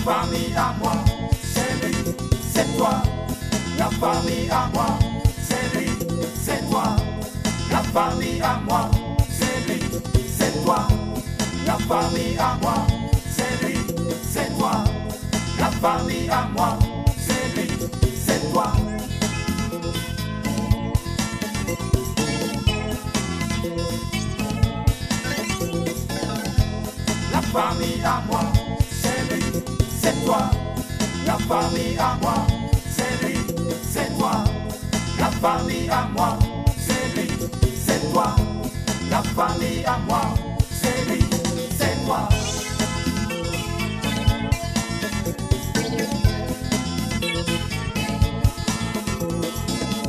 famille à moi, c'est lui, c'est toi. La famille à moi, c'est lui, c'est toi. La famille à moi, c'est lui, c'est toi. La famille à moi, c'est lui, c'est toi. La famille à moi, c'est lui, c'est toi. La famille à moi, c'est lui, c'est toi. La famille à moi, c'est lui, c'est toi. La famille à moi, c'est lui, c'est toi. La famille à moi, c'est lui, c'est toi.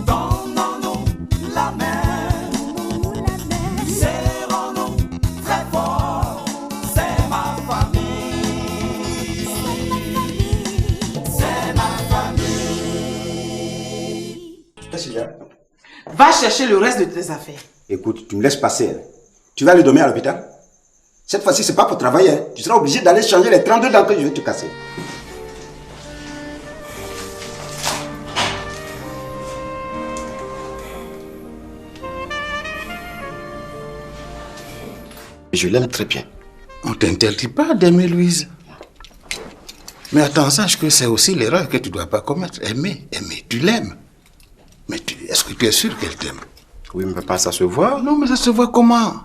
Donnons-nous la main, serrons-nous très fort. C'est ma famille, c'est ma famille. Va chercher le reste de tes affaires. Écoute, tu me laisses passer. Hein. Tu vas aller dormir à l'hôpital? Cette fois-ci, c'est pas pour travailler. Hein. Tu seras obligé d'aller changer les 32 dents que je vais te casser. Je l'aime très bien. On ne t'interdit pas d'aimer Louise. Mais attends, sache que c'est aussi l'erreur que tu ne dois pas commettre. Aimer, tu l'aimes. Mais est-ce que tu es sûr qu'elle t'aime? Oui, mais papa, ça se voit. Non, mais ça se voit comment?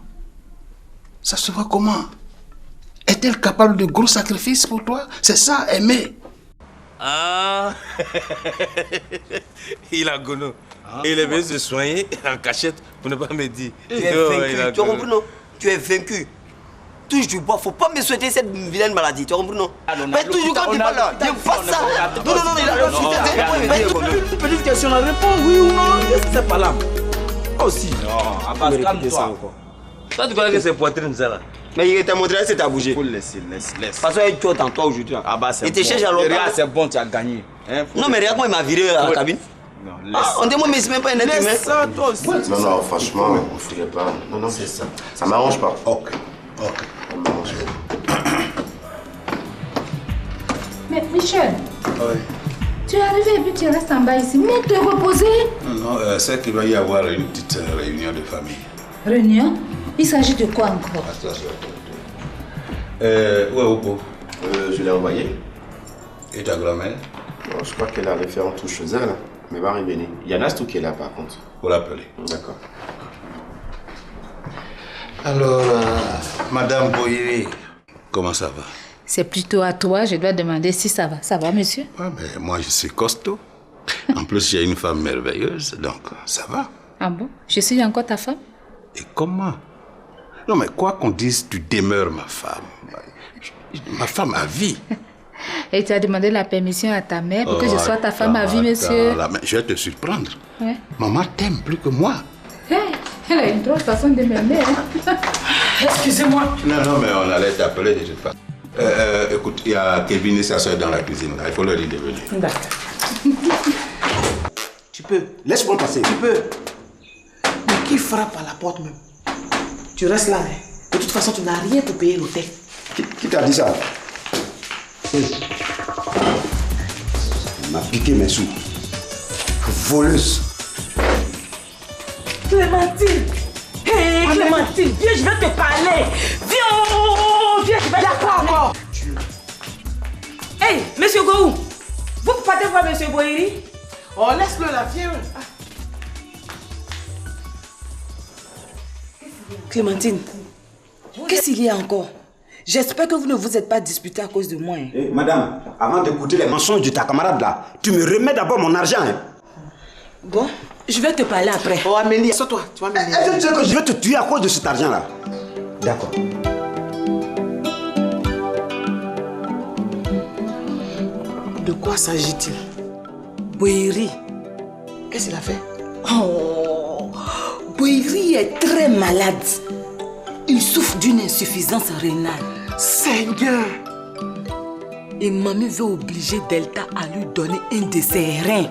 Ça se voit comment? Est-elle capable de gros sacrifices pour toi? C'est ça, aimer. Ah, il a gono. Il est venu se soigner en cachette pour ne pas me dire. Tu es vaincu, tu as compris non? Tu es vaincu. Touche du bois, faut pas me souhaiter cette vilaine maladie, tu as compris non? Mais toujours quand tu parles là, il pas ça. Non, il a Une petite question, la réponse oui ou non? Qu'est-ce que c'est pas là? Aussi. Non, Abbas, calme-toi. Toi, tu connais que c'est poitrine ça là? Mais il t'a montré, c'est à bouger. Laisse. Parce que tu entends toi aujourd'hui. Ah bah c'est bon. Il te cherche à l'autre. Regarde, c'est bon, tu as gagné. Hein, non, mais regarde comment il m'a viré à la cabine. Non, laisse. On dit moi, mais c'est même pas un être humain. Laisse ça, toi aussi. Non, franchement, on ne faudrait pas. Non, c'est ça. Ça m'arrange pas. Ok. Ça m'arrange pas. Mais Michel, Oui. tu es arrivé et puis tu restes en bas ici. Mais te reposer. Non, c'est qu'il va y avoir une petite réunion de famille. Réunion? Il s'agit de quoi encore? Où est Opo? Je l'ai envoyé. Et ta grand-mère? Bon, je crois qu'elle allait faire un tour chez elle. Hein. Mais va revenir. Il y en a tout qui est là par contre. Faut l'appeler. D'accord. Alors, Madame Boyeri, comment ça va? C'est plutôt à toi, je dois demander si ça va. Ça va, monsieur? Ouais, mais moi, je suis costaud. En plus, j'ai une femme merveilleuse, donc ça va. Ah bon? Je suis encore ta femme? Et comment? Non, mais quoi qu'on dise, tu demeures ma femme. Ma femme à vie. Et tu as demandé la permission à ta mère pour que je sois ta femme à vie, monsieur? Là, mais je vais te surprendre. Ouais. Maman t'aime plus que moi. Hey, elle a une drôle de façon de m'aimer. Hein? Excusez-moi. Non, mais on allait t'appeler de toute façon. Écoute, il y a Kevin et sa soeur dans la cuisine. Là. Il faut leur dire de venir. D'accord. Tu peux. Laisse-moi passer. Tu peux. Mais qui frappe à la porte même? Tu restes là. Hein? De toute façon, tu n'as rien pour payer l'hôtel. Qui t'a dit ça? Elle m'a piqué mes sous. Voleuse. Clémentine! Hé, Clémentine, viens, je vais te parler! Viens, je vais te parler! Encore. Hey, monsieur Gou, vous partez voir monsieur Boyeri? Oh, laisse-le là, viens. Clémentine, qu'est-ce qu'il y a encore? J'espère que vous ne vous êtes pas disputé à cause de moi. Hein. Hey, madame, avant d'écouter les mensonges de ta camarade là, tu me remets d'abord mon argent. Hein. Bon, je vais te parler après. Oh, Amélie, assois-toi, tu vas m'aider. Est-ce que tu sais que je vais te tuer à cause de cet argent là? D'accord. De quoi s'agit-il? Boyeri. Qu'est-ce qu'il a fait? Oh, Boyeri est très malade. Il souffre d'une insuffisance rénale. Seigneur! Et mamie veut obliger Delta à lui donner un de ses reins.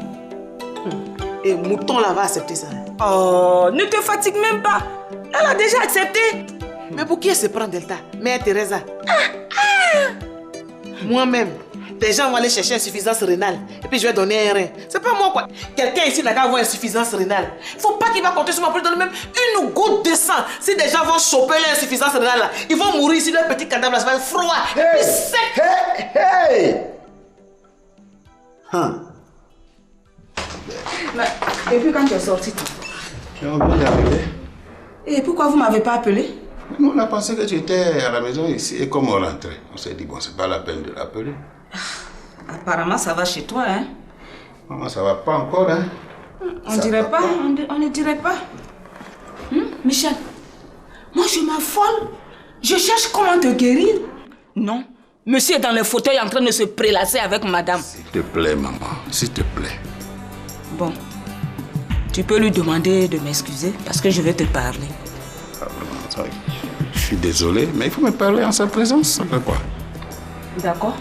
Et Mouton là va accepter ça. Oh, ne te fatigue même pas. Elle a déjà accepté. Mais pour qui elle se prend Delta? Mère Teresa. Moi-même, des gens vont aller chercher insuffisance rénale et puis je vais donner un rein. C'est pas moi quoi. Quelqu'un ici n'a qu'à avoir insuffisance rénale. Faut pas qu'il va compter sur moi pour lui donner même une goutte de sang. Si des gens vont choper l'insuffisance rénale là, ils vont mourir ici, leur petit cadavre là, ça va être froid et puis sec. Hey! Et puis quand tu es sorti, Je viens d'arriver. et pourquoi vous m'avez pas appelé? Nous, on a pensé que tu étais à la maison ici. Et comme on rentrait, on s'est dit, bon, c'est pas la peine de l'appeler. Apparemment, ça va chez toi, hein? Maman, ça va pas encore, hein? On dirait pas, on ne dirait pas. Michel, moi je m'affole. Je cherche comment te guérir. Non, monsieur est dans le fauteuil en train de se prélasser avec madame. S'il te plaît, maman, s'il te plaît. Bon, tu peux lui demander de m'excuser parce que je vais te parler. Je suis désolé, mais il faut me parler en sa présence. Ça fait quoi? D'accord.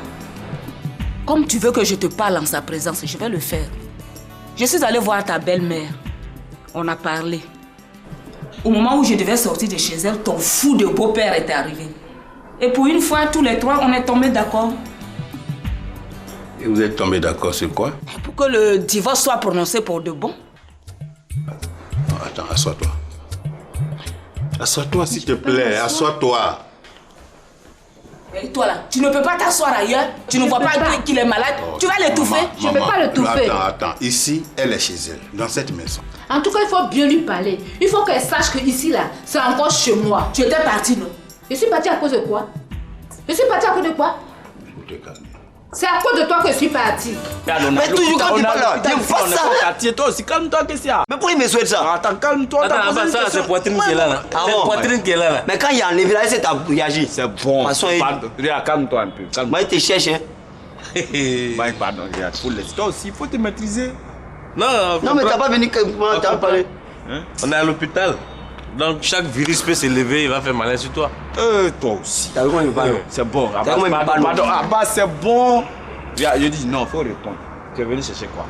Comme tu veux que je te parle en sa présence, je vais le faire. Je suis allée voir ta belle-mère. On a parlé. Au moment où je devais sortir de chez elle, ton fou de beau-père est arrivé. Et pour une fois, tous les trois, on est tombés d'accord. Et vous êtes tombés d'accord sur quoi? Pour que le divorce soit prononcé pour de bon. Attends, assois-toi. Assois-toi, s'il te plaît, assois-toi. Et toi là, tu ne peux pas t'asseoir ailleurs. Tu ne vois pas qu'il est malade. Tu vas l'étouffer. Je ne peux pas l'étouffer. Attends. Ici, elle est chez elle, dans cette maison. En tout cas, il faut bien lui parler. Il faut qu'elle sache que ici là, c'est encore chez moi. Tu étais parti, non? Je suis partie à cause de quoi? Je suis partie à cause de quoi? Faut te calmer. C'est à cause de toi que je suis partie. Mais toujours quand tu parles là, il pas ça. Toi aussi, calme-toi, qu'est-ce qu'il y a? Mais pourquoi il me souhaite ça? Attends, calme-toi. Attends, ça, c'est poitrine qui est là. C'est poitrine qui est là. Mais quand il y a enlevé là, c'est à réagir. C'est bon. Regarde, calme-toi un peu. Moi, il te cherche, hein. Pardon, regarde. Toi aussi, il faut te maîtriser. Non, mais t'as pas venu que moi, t'as parlé. On est à l'hôpital. Donc chaque virus peut s'élever, il va faire malin sur toi. Toi aussi. T'as vu comment il me parle? C'est bon. T'as vu comment il me parle? Pardon, Abbas, c'est bon. Je dis non, faut répondre. Tu es venu chercher quoi?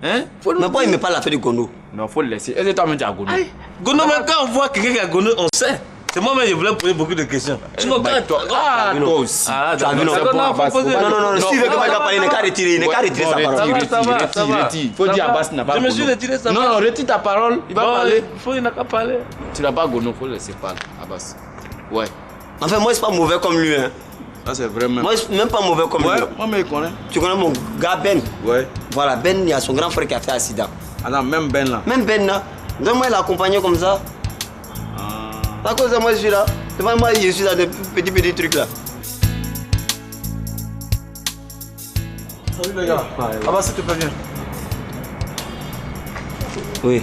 Hein? Mais pourquoi il me parle la fait de Gono? Non, faut le laisser. Est-ce que toi-même tu as Gono? Gono, mais quand on voit quelqu'un qui a Gono, on sait. C'est moi-même, je voulais poser beaucoup de questions. Sinon, toi aussi. Tu as vu, non? Non, si tu veux que moi je parle, il n'est qu'à retirer sa parole. Retire. Faut dire Abbas n'a pas Je Gono. me suis retiré ça. Non, retire ta parole. Il va parler. Il n'a qu'à parler. Tu n'as pas Gono, faut le laisser parler, Abbas. Ouais. Enfin, moi, je suis pas mauvais comme lui, hein. Ça, c'est vraiment. Moi, je suis même pas mauvais comme lui. Ouais, moi, mais il connaît. Tu connais mon gars Ben? Ouais. Voilà, Ben, il y a son grand frère qui a fait accident. Attends, même Ben là. Même Ben là. Donc, moi, il a accompagné comme ça. À cause de moi, je suis là. Devant moi, je suis dans des petits trucs là. Salut les gars. Ah bah, s'il te plaît, viens. Oui.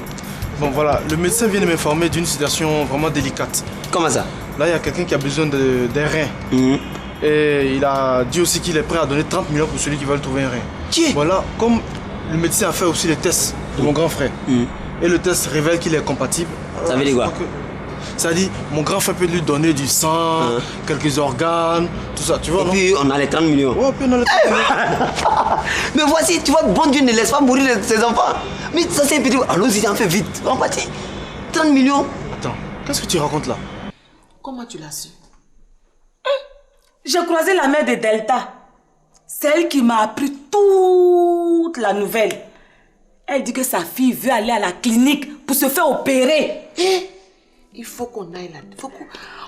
Bon, voilà, le médecin vient de m'informer d'une situation vraiment délicate. Comment ça? Là, il y a quelqu'un qui a besoin d'un rein. Et il a dit aussi qu'il est prêt à donner 30 millions pour celui qui va lui trouver un rein. Qui? Voilà, comme le médecin a fait aussi les tests de mon grand frère. Et le test révèle qu'il est compatible. Ça veut dire quoi? Ça dit, mon grand frère peut lui donner du sang, quelques organes, tout ça, tu vois, non? Et puis, on a les 30 millions. Ouais, puis on a les 30 millions. Mais voici, tu vois, bon Dieu ne laisse pas mourir ses enfants. Mais ça, c'est un petit... Allons-y, on fait vite. On partit. 30 millions. Attends, qu'est-ce que tu racontes là? Comment tu l'as su? J'ai croisé la mère de Delta. C'est elle qui m'a appris toute la nouvelle. Elle dit que sa fille veut aller à la clinique pour se faire opérer. Il faut qu'on aille là.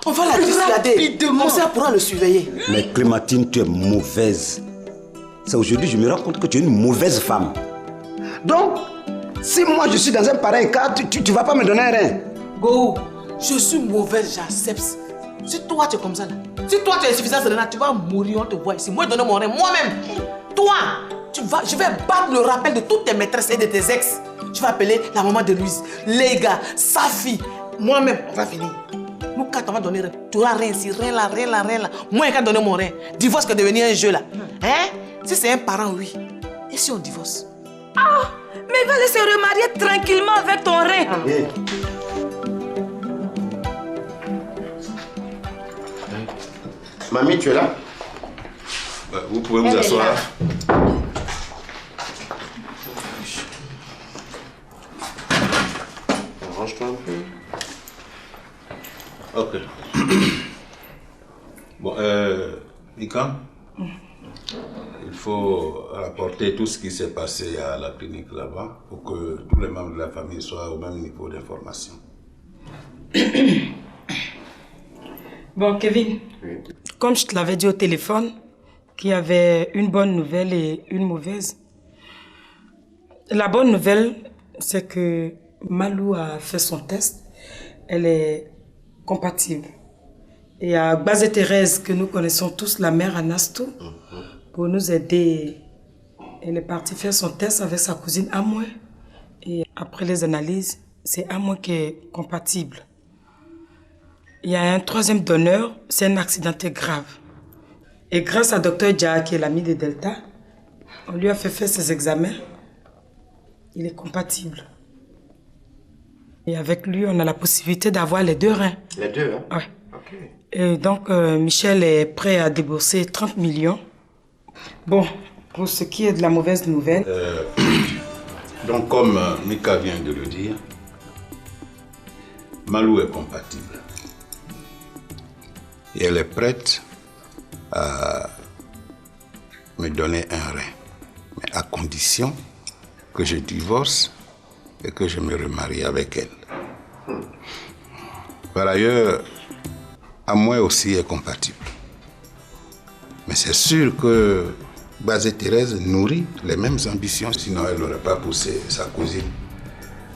On va la dissuader. Comme ça, on pourra le surveiller. Mais Clémentine, tu es mauvaise. C'est aujourd'hui que je me rends compte que tu es une mauvaise femme. Donc, si moi je suis dans un pareil cas, tu vas pas me donner un rein. Go, je suis mauvaise, j'accepte. Si toi tu es comme ça là, si toi tu es insuffisant, tu vas mourir, on te voit ici. Moi je donne mon rein, moi-même. Toi, je vais battre le rappel de toutes tes maîtresses et de tes ex. Je vais appeler la maman de Louise, les gars, sa fille. Moi-même, on va venir. Nous, quand on va donner rein, tu auras rien ici, rien là. Moi, quand donner mon rein, divorce que devenir un jeu là. Hein? Si c'est un parent, oui. Et si on divorce? Ah, mais il va aller se remarier tranquillement avec ton rein. Mamie, tu es là? Vous pouvez vous asseoir. Range-toi un peu. Ok. Bon, Mika, faut rapporter tout ce qui s'est passé à la clinique là-bas pour que tous les membres de la famille soient au même niveau d'information. Bon, Kevin, comme je te l'avais dit au téléphone, qu'il y avait une bonne nouvelle et une mauvaise. La bonne nouvelle, c'est que Malou a fait son test. Elle est compatible. Et à Base Thérèse, que nous connaissons tous, la mère Anastou, pour nous aider, elle est partie faire son test avec sa cousine Amoué. Et après les analyses, c'est Amoué qui est compatible. Il y a un troisième donneur, c'est un accidenté grave. Et grâce à Dr Dja, qui est l'ami de Delta, on lui a fait faire ses examens. Il est compatible. Et avec lui, on a la possibilité d'avoir les 2 reins. Les 2, hein? Oui. Okay. Et donc, Michel est prêt à débourser 30 millions. Bon, pour ce qui est de la mauvaise nouvelle... Donc, comme Mika vient de le dire, Malou est compatible. Et elle est prête à me donner un rein. Mais à condition que je divorce et que je me remarie avec elle. Par ailleurs, Amoué aussi est compatible. Mais c'est sûr que Base Thérèse nourrit les mêmes ambitions, sinon elle n'aurait pas poussé sa cousine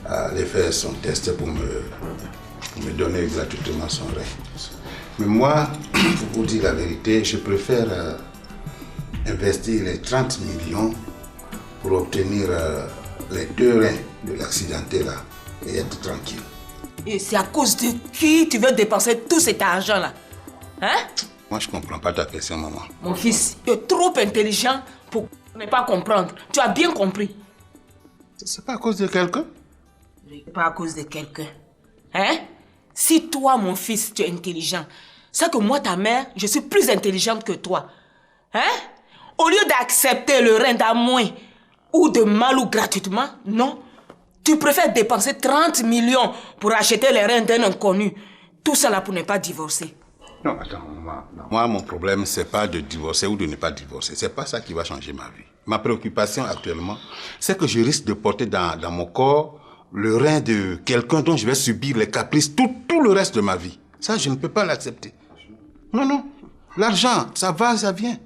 à aller faire son test pour me donner gratuitement son rein. Mais moi, pour vous dire la vérité, je préfère investir les 30 millions pour obtenir les 2 reins de l'accidenté là et être tranquille. Et c'est à cause de qui tu veux dépenser tout cet argent-là? Hein? Moi, je ne comprends pas ta question, maman. Mon fils, tu es trop intelligent pour ne pas comprendre. Tu as bien compris. C'est pas à cause de quelqu'un? Pas à cause de quelqu'un. Hein? Si toi, mon fils, tu es intelligent, c'est que moi, ta mère, je suis plus intelligente que toi. Hein? Au lieu d'accepter le rein d'Amoué ou de Malou gratuitement, non. Tu préfères dépenser 30 millions pour acheter les reins d'un inconnu. Tout ça là pour ne pas divorcer. Non, attends, moi, mon problème, c'est pas de divorcer ou de ne pas divorcer. C'est pas ça qui va changer ma vie. Ma préoccupation actuellement, c'est que je risque de porter dans mon corps le rein de quelqu'un dont je vais subir les caprices tout le reste de ma vie. Ça, je ne peux pas l'accepter. Non, non. L'argent, ça va, ça vient.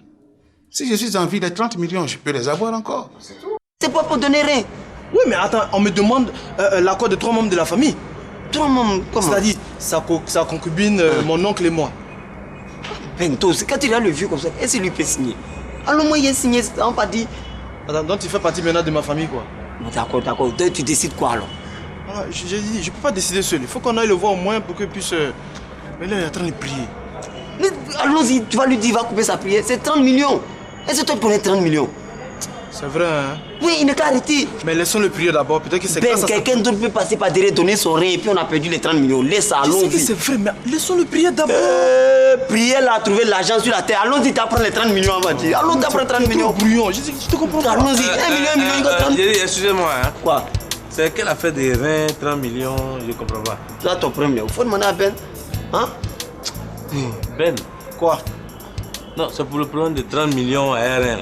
Si je suis en vie, les 30 millions, je peux les avoir encore. C'est tout. C'est pas pour donner rien. Oui, mais attends, on me demande l'accord de 3 membres de la famille. 3 membres, comment? C'est-à-dire sa concubine, mon oncle et moi. Bento, c'est quand il a le vieux comme ça, est-ce qu'il lui peut signer? Alors moi, il a signé, on pas dit. Attends, donc tu fais partie maintenant de ma famille, quoi. D'accord, d'accord. Donc tu décides quoi alors? Ah, j'ai dit, je peux pas décider seul. Il faut qu'on aille le voir au moins pour qu'il puisse... Mais là, il est en train de prier. Mais allons-y, tu vas lui dire, il va couper sa prière. C'est 30 millions. Est-ce que toi tu connais 30 millions? C'est vrai, hein? Oui, il n'est qu'à arrêter. Mais laissons-le prier d'abord, peut-être que c'est Ben, quelqu'un d'autre peut passer par derrière, donner son rein et puis on a perdu les 30 millions. Laisse ça, allons-y. Je sais que c'est vrai, mais laissons-le prier d'abord. Prier là, trouver l'argent sur la terre. Allons-y, t'apprends les 30 millions avant de dire. Allons, t'apprends 30 millions. Brouillon, je te comprends pas. Allons-y, 1 million, 30 millions. Excusez-moi, hein. Quoi? C'est quelle affaire des reins, 30 millions, je comprends pas. Toi, ton premier, il faut demander à Ben. Hein? Ben? Quoi? Non, c'est pour le problème de 30 millions à RN.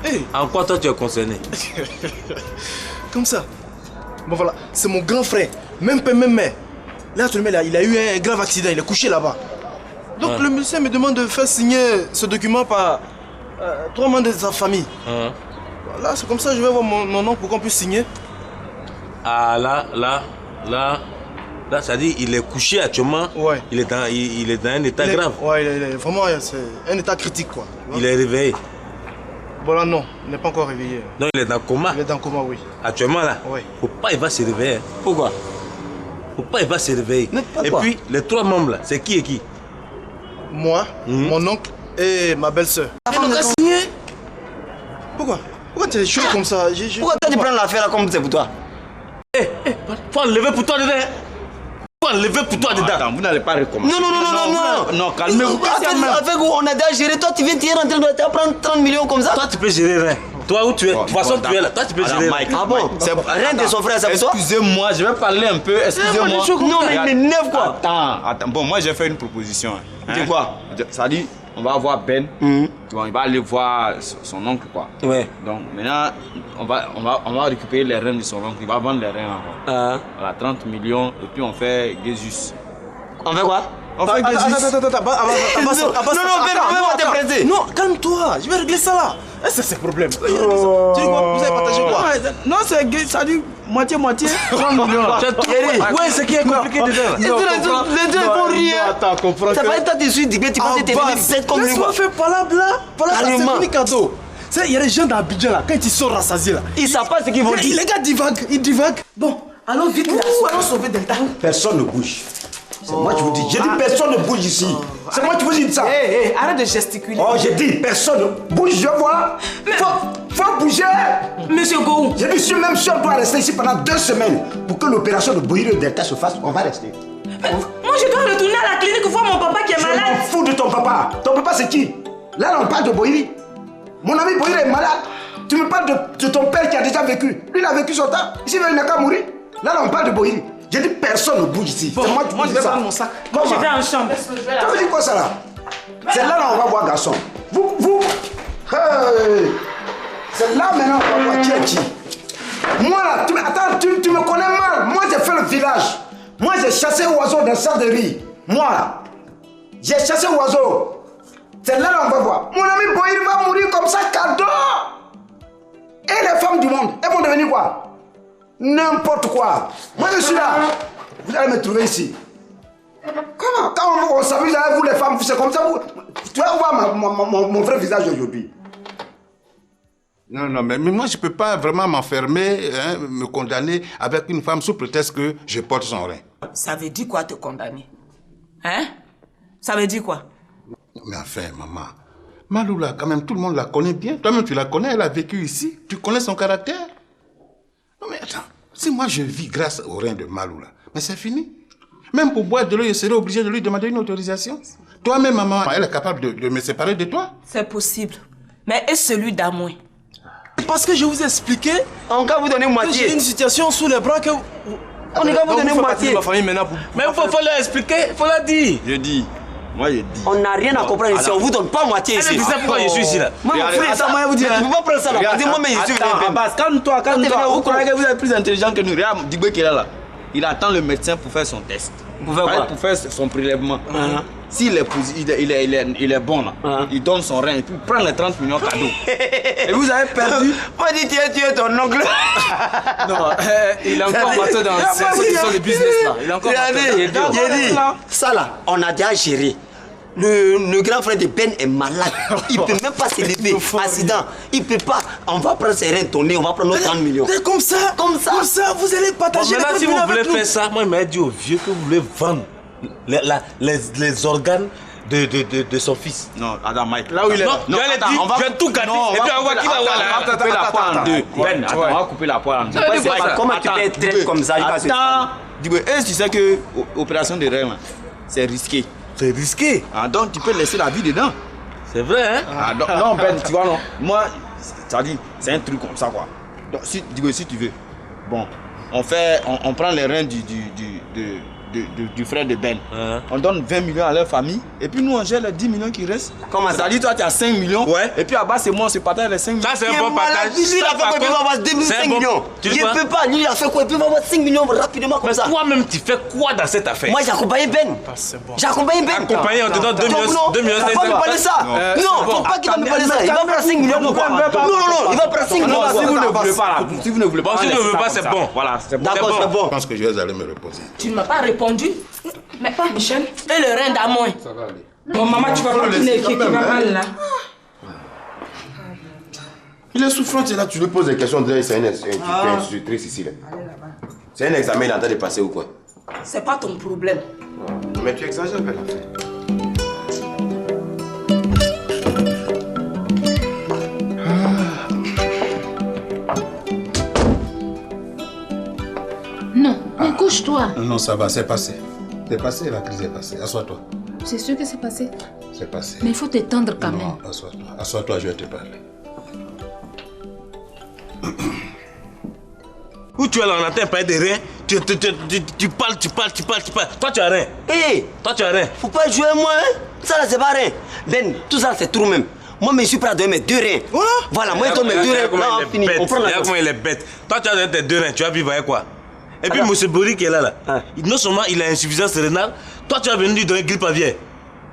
Hey. En quoi toi tu es concerné? Comme ça. Bon voilà, c'est mon grand frère, même père, même mère. Là, il a eu un grave accident, il est couché là-bas. Donc le médecin me demande de faire signer ce document par 3 membres de sa famille. Là, c'est comme ça, je vais voir mon oncle pour qu'on puisse signer. Ah là, ça dit il est couché actuellement. Ouais. Il est dans un état grave. Ouais, il est vraiment, c'est un état critique quoi. Il est réveillé. Bon là non, il n'est pas encore réveillé. Non, il est dans le coma. Il est dans le coma, oui. Actuellement là. Oui. Faut pas il va se réveiller. Pourquoi? Faut pas il va se réveiller. Mais pourquoi? Et puis les 3 membres là, c'est qui et qui? Moi, mon oncle et ma belle-sœur. Il n'a qu'à signer. Pourquoi? Pourquoi tu es chaud comme ça? Pourquoi tu prends l'affaire là comme c'est pour toi? Faut enlever pour toi dedans. Faut enlever pour toi dedans. Attends, vous n'allez pas recommencer. Non, calmez-vous. Avec vous, on a déjà géré. Toi, tu viens tirer en train de prendre 30 millions comme ça. Toi, tu peux gérer rien. Toi où tu es, de toute façon tu es là. Toi, tu peux gérer rien. Ah bon? Rien de son frère, c'est pour toi? Excusez-moi, je vais parler un peu. Excusez-moi. Non, mais il m'énerve quoi. Attends. Bon, moi j'ai fait une proposition. C'est quoi? Ça dit, on va voir Ben. Bon, il va aller voir son oncle, quoi. Ouais. Donc maintenant, on va récupérer les reins de son oncle. Il va vendre les reins encore. Voilà, 30 millions et puis on fait Gésus. On fait quoi? On fait Gésus. Attends. Non, calme-toi. Je vais régler ça là. C'est problème. Tu dis quoi? Vous avez partagé quoi? Non, c'est gay, ça dit moitié-moitié. 30 millions. Ouais, ce qui est compliqué dedans. Les deux vont rire. Attends, comprends. Ça va être de suite, tu vas te faire comme lui. Laisse-moi faire là. C'est fini cadeau. Il y a des gens dans Abidjan là, quand ils sont rassasiés là. Ils savent pas ce qu'ils vont dire. Les gars divaguent. Bon, allons vite là, allons sauver Delta. Personne ne bouge. C'est moi qui vous dis. J'ai dit personne ne bouge ici. C'est moi qui vous dis ça. Hé, arrête de gesticuler. Oh, j'ai dit personne ne bouge, je vois. Faut bouger. Monsieur Gourou. J'ai dit même si on doit rester ici pendant 2 semaines pour que l'opération de Bohiro Delta se fasse, on va rester. Moi, je dois retourner à la clinique voir mon papa qui est malade. Je m'en fous de ton papa. Ton papa, c'est qui? Là, on parle de Bohiri. Mon ami Bohiri est malade. Tu me parles de ton père qui a déjà vécu. Lui, il a vécu son temps. Ici, il n'a qu'à mourir. Là, on parle de Bohiri. J'ai dit personne ne bouge ici. Bon, moi, je vais prendre mon sac. Comment? Je vais en chambre. Ça veut dire quoi ça là? C'est là on va voir garçon. Vous. Hey. C'est là maintenant on va voir qui est qui. Moi là, tu me connais mal. Moi j'ai fait le village. Moi j'ai chassé oiseau dans le sac de riz. Moi là, j'ai chassé oiseau. C'est là on va voir. Mon ami Bohir va mourir comme ça, cadeau. Et les femmes du monde, elles vont devenir quoi? N'importe quoi. Moi je suis là. Vous allez me trouver ici. Comment? Quand on s'amuse avec vous les femmes, c'est comme ça. Tu vas voir mon vrai visage aujourd'hui. Non, mais moi je peux pas vraiment m'enfermer, me condamner avec une femme sous prétexte que je porte son rein. Ça veut dire quoi te condamner? Hein? Ça veut dire quoi? Mais enfin, maman, Maloula, quand même, tout le monde la connaît bien. Toi-même, tu la connais, elle a vécu ici. Tu connais son caractère. Non, mais attends, si moi je vis grâce au rein de Maloula, mais c'est fini. Même pour boire de l'eau, je serais obligé de lui demander une autorisation. Toi-même, maman, elle est capable de me séparer de toi? C'est possible. Mais est-ce celui d'Amoin? Parce que je vous ai expliqué. On va vous donner moitié. J'ai une situation sous les bras que. On va vous donner moitié. Ma famille maintenant pour... Mais il faut leur expliquer, il faut leur dire. Je dis. Moi je dis. On n'a rien à comprendre ici, on vous donne pas moitié ici. Tu sais pourquoi je suis ici là? Moi, mon frère, ça m'a vous dire. Tu peux pas prendre ça là. Dis-moi, mais je suis Abbas, calme-toi. Vous croyez que vous êtes plus intelligent que nous? Regarde, Digbe qui est là. Il attend le médecin pour faire son test. Pour faire son prélèvement. S'il est bon là, il donne son rein et puis il prend les 30 millions cadeaux. Et vous avez perdu. Moi, dis tu es ton oncle. Non, il est encore maté dans le business là. Il est encore J'ai dit, ça là, on a déjà géré. Le grand frère de Ben est malade. Il peut même pas se lever. Accident. Il peut pas. On va prendre ses reins tournés, on va prendre nos 30 millions. C'est comme ça. Vous allez partager. Maintenant, si vous voulez faire ça, moi, il m'a dit au vieux que vous voulez vendre les organes de son fils. Non, attends, Mike. Là où il est. Non, je vais tout garder. Et puis on va voir qui va voir là. On va couper la poire en deux. Ben, attends, on va couper la poire en deux. Comment tu peux être comme ça? Attends. Dis-moi, est-ce que tu sais que l'opération de rein, c'est risqué? C'est risqué. Ah, donc tu peux laisser la vie dedans. C'est vrai, hein? Ah, non, Ben, tu vois, non. Moi, ça dit, c'est un truc comme ça, quoi. Donc, si tu veux, bon, on prend les reins du frère de Ben. On donne 20 millions à leur famille. Et puis nous, on gère les 10 millions qui restent. Comment ça? Ça dit, toi, tu as 5 millions. Ouais. Et puis Abbas et moi, on se partage les 5 millions. Ça, c'est un bon partage. Lui, il a fait quoi? Il va avoir 5 millions. Il ne peut pas. Lui, il a fait quoi? Il peut avoir 5 millions rapidement comme ça. Mais toi-même, tu fais quoi dans cette affaire? Moi, j'ai accompagné Ben. J'ai accompagné Ben. Accompagné, on te donne 2 millions. Il ne va pas me parler ça. Non, faut pas qu'il va me parler ça. Il va prendre 5 millions pour quoi? Non, il va prendre 5 millions. Si vous ne voulez pas, là. Si vous ne voulez pas, si tu ne veux pas, c'est bon. Voilà, c'est bon. D'accord, c'est bon. Je pense que je vais aller me reposer. Tu ne m'as pas répondu? Mais pas Michel. Et le rein d'Amoin? Ça va aller. Bon, maman, tu vas pas qui va mal là. Il est souffrant, là, tu lui poses des questions, c'est une institutrice ici. C'est un examen, il est en train de passer ou quoi? C'est pas ton problème. Mais tu exagères, belle affaire. Non, mais couche-toi. Non, ça va, c'est passé. C'est passé, la crise est passée. Assois-toi. C'est sûr que c'est passé. C'est passé. Mais il faut t'étendre quand même. Non, assois-toi. Assois-toi, je vais te parler. Où tu es là, on entend parler de rien. Tu parles. Toi, tu as rien. Hé, toi, tu as rien. Faut pas jouer moi, hein. Ça là, c'est pas rien. Ben, tout ça, c'est trop même. Moi, je suis prêt à donner mes 2 reins. Voilà, moi, je donne mes 2 reins. Là, on finit. On prend la comment il est bête. Toi, tu as donné tes 2 reins. Tu vas vivre avec quoi? Et puis, M. Bory qui est là. Non seulement il a insuffisance rénale, toi, tu as venu lui donner grippe aviaire.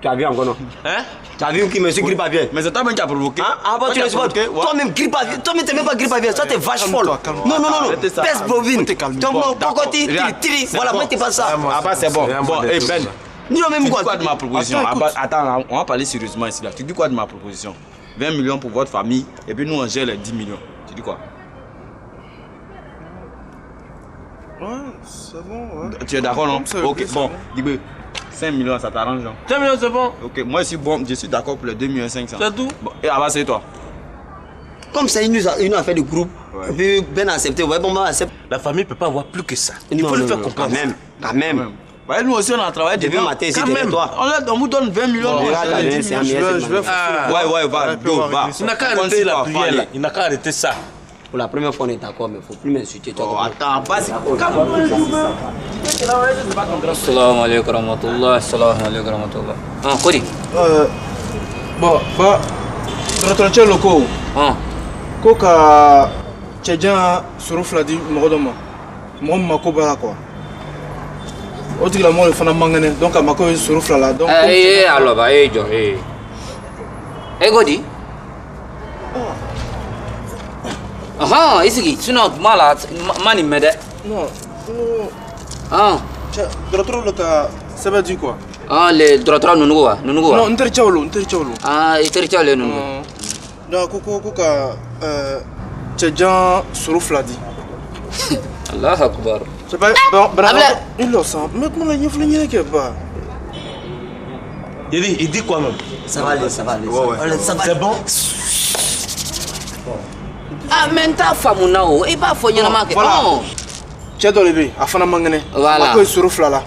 Tu as vu encore, non? Hein? Tu as vu qui me suis grippe aviaire? Mais c'est toi-même qui as provoqué. Ah, bah, tu me provoqué. Toi-même, grippe aviaire. Toi-même, t'es même pas grippe aviaire. Toi, t'es vache folle. Non. Peste bovine. Donc, pourquoi tu tires? Voilà, moi, t'es pas ça. Ah, bah, c'est bon. Bon, et Ben. Dis-le même quoi? Tu dis quoi de ma proposition? Attends, on va parler sérieusement ici là. Tu dis quoi de ma proposition? 20 millions pour votre famille et puis nous on gère les 10 millions. Tu dis quoi? Ouais, c'est bon. Ouais. Tu es d'accord, non? Ok, bon. Dibé, 5 millions, ça t'arrange, non? 5 millions, c'est bon. Ok, moi je suis d'accord pour les 2 millions 500. C'est tout? Bon, et Abbas, c'est toi? Comme c'est une affaire de groupe, et puis Ben a accepté, ouais, bon, ben accepte. La famille ne peut pas avoir plus que ça. Il faut le faire comprendre. Quand même. Ouais, nous aussi on a travaillé depuis matin ici derrière toi. On vous donne 20 millions. Ouais, va, go, va. Il n'a qu'à arrêter la prière là. Il n'a qu'à arrêter ça. Pour la première fois on est d'accord, mais il ne faut plus m'insulter. Attends, pas si. Assalamu alaikum warahmatullah. Assalamu alaikum warahmatullah. Ah, Kodi. Bon, retourner locaux. Koka Tchadjan Surufla dit Morodoma. Moi, Mako Bara quoi. Autre que la mort, le fan mangane. Donc, à Mako Surufla là. Donc, alors, bah, Kodi. Ah, ici, sinon, malade, mani mede. Non. Ah. Retourner le cas, ça veut dire quoi? Ah, les droits Nunugua. Non, Nterchawlo. Ah, Nterchawlo. Donc, Koka Tchadjan Surufla dit. Allah Akbar. C'est pas. Il le sent. Maintenant, il y a une qui est pas. Il dit quoi même? Ça va aller. C'est bon? Ah, mais ta femme, non, il va faire une marque. Voilà. Tu as donné à Fana Mangane. Voilà. Surufla.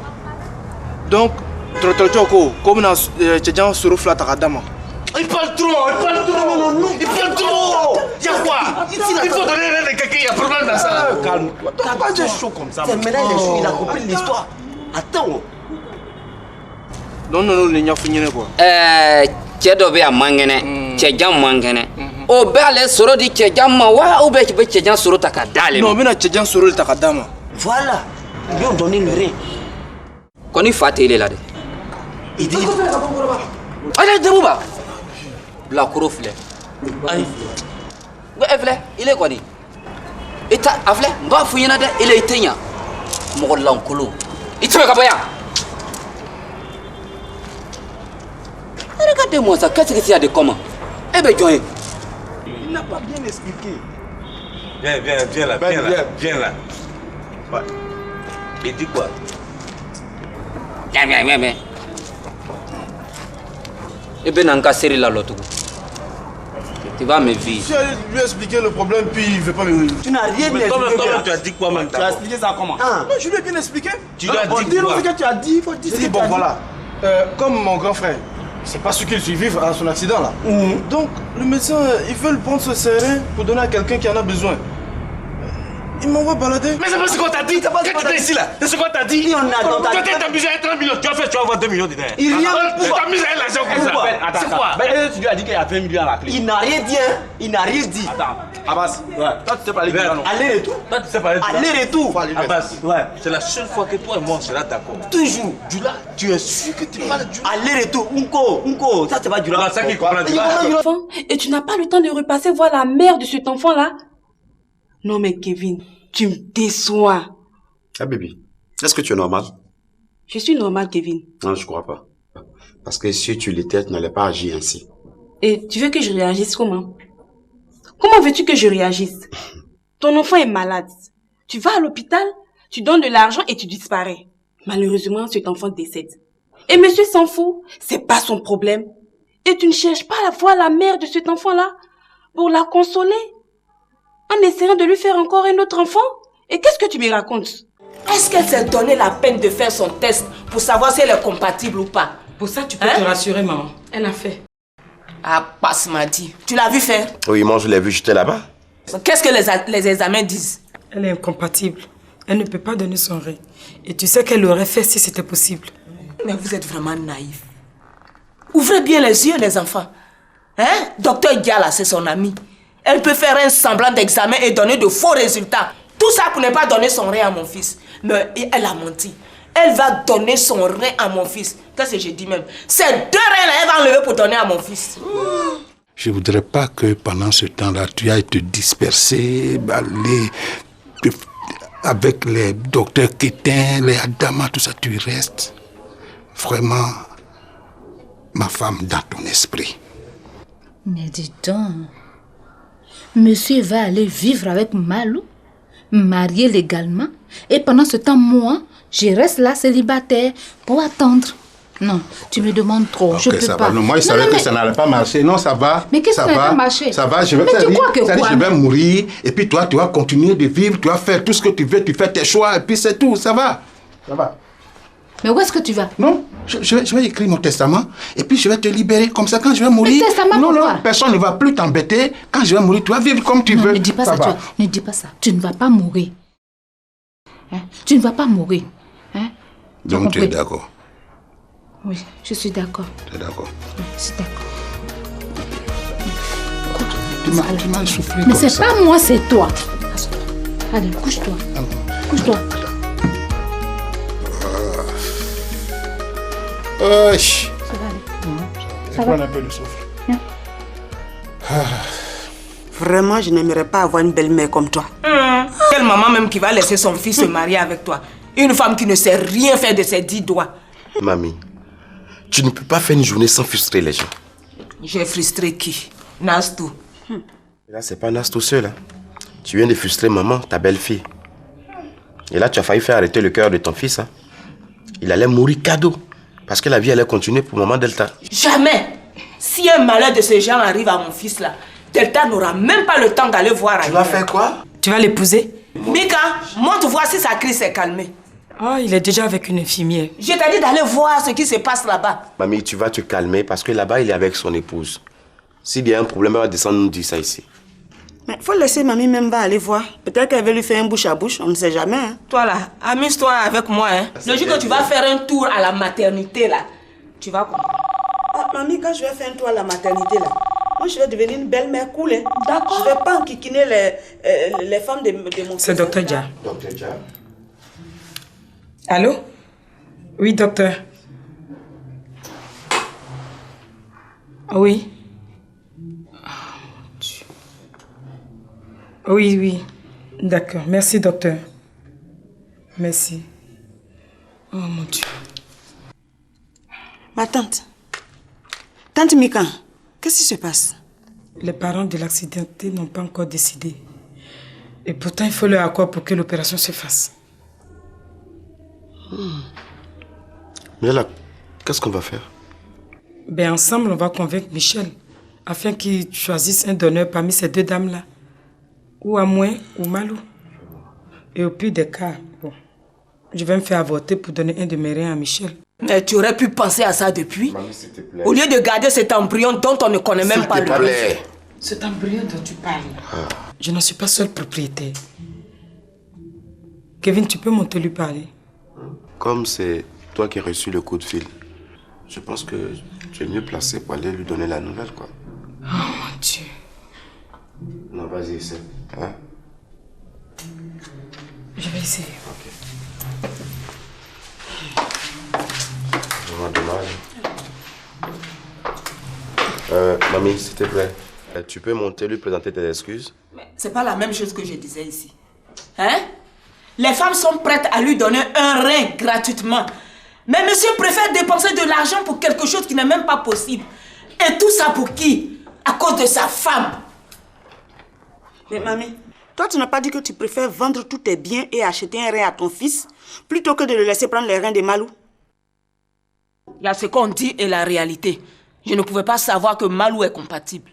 Donc, Trototoko, comme dans Tchadjan Surufla Takadama. Il parle trop. Il parle trop. Il y a quoi? Il faut donner rien à quelqu'un, il y a problème dans ça. Calme-toi. Tu n'as pas de chaud comme ça. C'est maintenant il a compris l'histoire. Attends. Non, il n'y a fini quoi. Tchedobe a mangene, Tchadjan mangene. O belle soro di Tchadjan mawa ou be Tchadjan soro takadale. Non, mais Tchadjan soro takadama. Voilà. Ils lui ont donné le rein. Quand il fait, il est là. Il dit. Allez, Debouba. La courofle. Il est quoi dit? Et ta afle, va fouiller là, il est éteint. Mon l'encolo. Il te fait quoi? Regardez-moi ça, qu'est-ce qu'il y a de comment? Eh bien, Joël. Il n'a pas bien expliqué. Viens là. Ouais. Il dit quoi? Viens. Eh bien, on a cassé la loto. Tu vas me vivre. Tu as lui expliqué le problème, puis il ne veut pas me. Tu n'as rien expliqué. Tu as dit quoi, même? Tu as expliqué ça comment? Non, je lui ai bien expliqué. Tu lui as dit dis-nous ce que tu as dit. Il faut dire ce que tu as dit. Voilà. Comme mon grand frère, c'est pas ce qu'il survive à son accident là. Donc, le médecin, ils veulent prendre ce serin pour donner à quelqu'un qui en a besoin. Il m'envoie balader. Mais c'est pas ce qu'on t'a dit. Quand tu étais ici là, c'est ce qu'on t'a dit. Tu t'es amusé à 30 millions. Tu vas avoir 2 millions dedans. Il rien. Tu t'amuses à l'argent comme ça. C'est quoi? Tu lui as dit qu'il y a 20 millions à la clé. Il n'a rien dit, hein. Il n'a rien dit. Attends, Abbas, toi tu sais parler du non? Aller-retour. Toi tu sais parler du aller-retour. Abbas, c'est la seule fois que toi et moi on sera d'accord. Toujours. Dula, tu es sûr que tu parles du aller-retour. Unko, ça c'est pas Dula. C'est ça qui comprend Dula. Et tu n'as pas le temps de repasser voir la mère de cet enfant-là? Non mais Kevin, tu me déçois. Ah baby, est-ce que tu es normal? Je suis normal, Kevin. Non, je crois pas. Parce que si tu l'étais, tu n'allais pas agir ainsi. Et tu veux que je réagisse comment? Comment veux-tu que je réagisse? Ton enfant est malade. Tu vas à l'hôpital, tu donnes de l'argent et tu disparais. Malheureusement, cet enfant décède. Et monsieur s'en fout, c'est pas son problème. Et tu ne cherches pas à voir la mère de cet enfant-là pour la consoler en essayant de lui faire encore un autre enfant? Et qu'est-ce que tu me racontes? Est-ce qu'elle s'est donné la peine de faire son test pour savoir si elle est compatible ou pas? Pour ça, tu peux te rassurer, maman. Elle a fait. Ah, passe m'a dit. Tu l'as vu faire? Oui, moi je l'ai vu, j'étais là-bas. Qu'est-ce que les examens disent? Elle est incompatible. Elle ne peut pas donner son rein. Et tu sais qu'elle l'aurait fait si c'était possible. Mais vous êtes vraiment naïfs. Ouvrez bien les yeux, les enfants. Hein? Docteur Diala, c'est son ami. Elle peut faire un semblant d'examen et donner de faux résultats. Tout ça pour ne pas donner son rein à mon fils. Mais elle a menti. Elle va donner son rein à mon fils. Qu'est-ce que j'ai dit même? Ces 2 reins-là, elle va enlever pour donner à mon fils. Je ne voudrais pas que pendant ce temps-là, tu ailles te disperser, aller avec les docteurs Kétin, les Adama, tout ça, tu restes vraiment ma femme dans ton esprit. Mais dis donc, monsieur va aller vivre avec Malou, marié légalement, et pendant ce temps, moi, je reste là célibataire pour attendre. Non, tu me demandes trop, je peux pas. Non, moi, je savais que ça n'allait pas marcher. Non, ça va. Mais qu'est-ce qui n'a pas marché? Ça va, je vais Mais tu crois que quoi? Je vais mourir, et puis toi, tu vas continuer de vivre, tu vas faire tout ce que tu veux, tu fais tes choix, et puis c'est tout, ça va. Ça va. Mais où est-ce que tu vas? Non, je vais écrire mon testament, et puis je vais te libérer. Comme ça, quand je vais mourir... Mais testament non, pourquoi? Personne ne va plus t'embêter. Quand je vais mourir, tu vas vivre comme tu veux. Ne dis pas ça, ne dis pas ça. Tu ne vas pas mourir. Hein? Tu ne vas pas mourir. Hein? Donc tu es d'accord? Oui, je suis d'accord. Tu es d'accord? Oui, je suis d'accord. Tu m'as soufflé Mais comme c'est ça. pas moi, c'est toi. Allez, couche-toi. Couche-toi. Ça va aller. Ça va. Prends un peu de souffle. Vraiment, je n'aimerais pas avoir une belle-mère comme toi. Quelle maman même qui va laisser son fils se marier avec toi? Une femme qui ne sait rien faire de ses 10 doigts. Mamie, tu ne peux pas faire une journée sans frustrer les gens. J'ai frustré qui? Nastou. Là, c'est pas Nas tout seul. Hein. Tu viens de frustrer maman, ta belle-fille. Et là, tu as failli faire arrêter le cœur de ton fils. Hein. Il allait mourir cadeau. Parce que la vie allait continuer pour maman Delta. Jamais! Si un malheur de ce genre arrive à mon fils là, Delta n'aura même pas le temps d'aller voir ailleurs. Tu vas faire quoi? Tu vas l'épouser? Mika, monte voir si sa crise s'est calmée. Oh, il est déjà avec une infirmière. Je t'ai dit d'aller voir ce qui se passe là-bas. Mamie, tu vas te calmer parce que là-bas, il est avec son épouse. S'il y a un problème, elle va descendre nous dire ça ici. Mais faut laisser mamie même va aller voir. Peut-être qu'elle veut lui faire un bouche à bouche, on ne sait jamais. Hein. Toi là, amuse-toi avec moi. Hein. Le jour que tu vas faire un tour à la maternité là, tu vas... Ah, mamie, quand je vais faire un tour à la maternité là, moi je vais devenir une belle-mère cool. Hein. D'accord. Je vais pas enquiquiner les femmes de mon... C'est docteur Dia. Docteur Dia. Allô? Oui, docteur. Oui. Oui, oui. D'accord. Merci, docteur. Merci. Oh, mon Dieu. Ma tante. Tante Mika, qu'est-ce qui se passe? Les parents de l'accidenté n'ont pas encore décidé. Et pourtant, il faut leur accord pour que l'opération se fasse. Mais là, qu'est-ce qu'on va faire? Ben, ensemble, on va convaincre Michel afin qu'il choisisse un donneur parmi ces 2 dames-là. Ou à moi, ou Malou. Et au pire des cas, bon, je vais me faire avorter pour donner un de mes reins à Michel. Mais tu aurais pu penser à ça depuis. Mamie, s'il te plaît. Au lieu de garder cet embryon dont on ne connaît même pas le nom. Cet embryon dont tu parles. Je n'en suis pas seul propriétaire. Kevin, tu peux monter lui parler. Comme c'est toi qui as reçu le coup de fil, je pense que tu es mieux placé pour aller lui donner la nouvelle, quoi. Oh mon Dieu. Non, vas-y, essaie. Hein? Je vais essayer. Ok. Vraiment dommage. Mamie, s'il te plaît, tu peux monter lui présenter tes excuses? Mais c'est pas la même chose que je disais ici. Hein? Les femmes sont prêtes à lui donner un rein gratuitement. Mais monsieur préfère dépenser de l'argent pour quelque chose qui n'est même pas possible. Et tout ça pour qui? À cause de sa femme. Mais mamie, toi tu n'as pas dit que tu préfères vendre tous tes biens et acheter un rein à ton fils plutôt que de le laisser prendre les reins de Malou? Il y a ce qu'on dit et la réalité. Je ne pouvais pas savoir que Malou est compatible.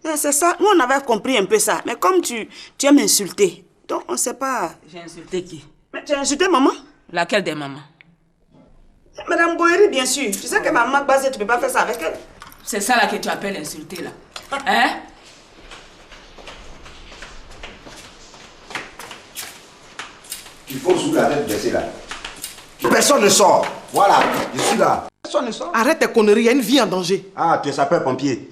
C'est ça, nous on avait compris un peu ça. Mais comme tu aimes m'insulter, donc on ne sait pas... J'ai insulté qui? Mais tu as insulté maman? Laquelle des mamans? Madame Boeri, bien sûr. Tu sais que maman Basé, tu ne peux pas faire ça avec elle. C'est ça là que tu appelles insulter là. Hein? Tu fonces sous la tête blessée là. Personne ne sort. Voilà, je suis là. Personne ne sort. Arrête tes conneries, il y a une vie en danger. Ah, tu es sapeur-pompier.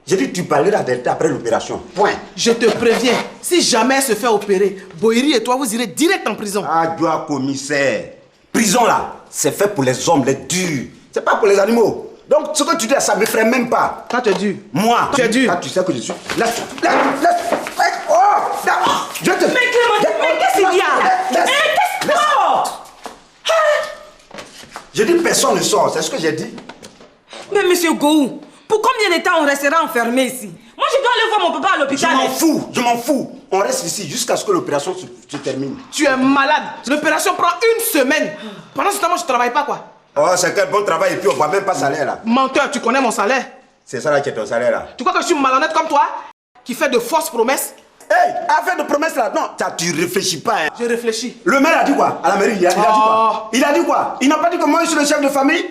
J'ai dit que tu parleras d'Delta après l'opération. Point. Je te préviens, si jamais elle se fait opérer, Boiri et toi, vous irez direct en prison. Ah, Dieu commissaire. Prison là, c'est fait pour les hommes, les durs. C'est pas pour les animaux. Donc ce que tu dis, ça me ferait même pas. Quand tu es dur. Moi. Tu es dur. Quand tu sais que je suis. Laisse. Oh, je te. Mais Clémentine, mais qu'est-ce qu'il y a? Qu'est-ce que J'ai dit personne ne sort, c'est ce que j'ai dit. Mais monsieur Gou, pour combien de temps on restera enfermé ici? Moi je dois aller voir mon papa à l'hôpital. Je m'en fous. On reste ici jusqu'à ce que l'opération se termine. Tu es malade. L'opération prend 1 semaine. Pendant ce temps, moi je travaille pas quoi. Oh, c'est quel bon travail et puis on voit même pas salaire là. Menteur, tu connais mon salaire. C'est ça là qui est ton salaire là. Tu crois que je suis malhonnête comme toi? Qui fait de fausses promesses? Hey, affaire de promesses là, non, tu réfléchis pas. Hein. Je réfléchis. Le maire a dit quoi? À la mairie, il a dit quoi? Il a dit quoi? Il n'a pas dit que moi je suis le chef de famille?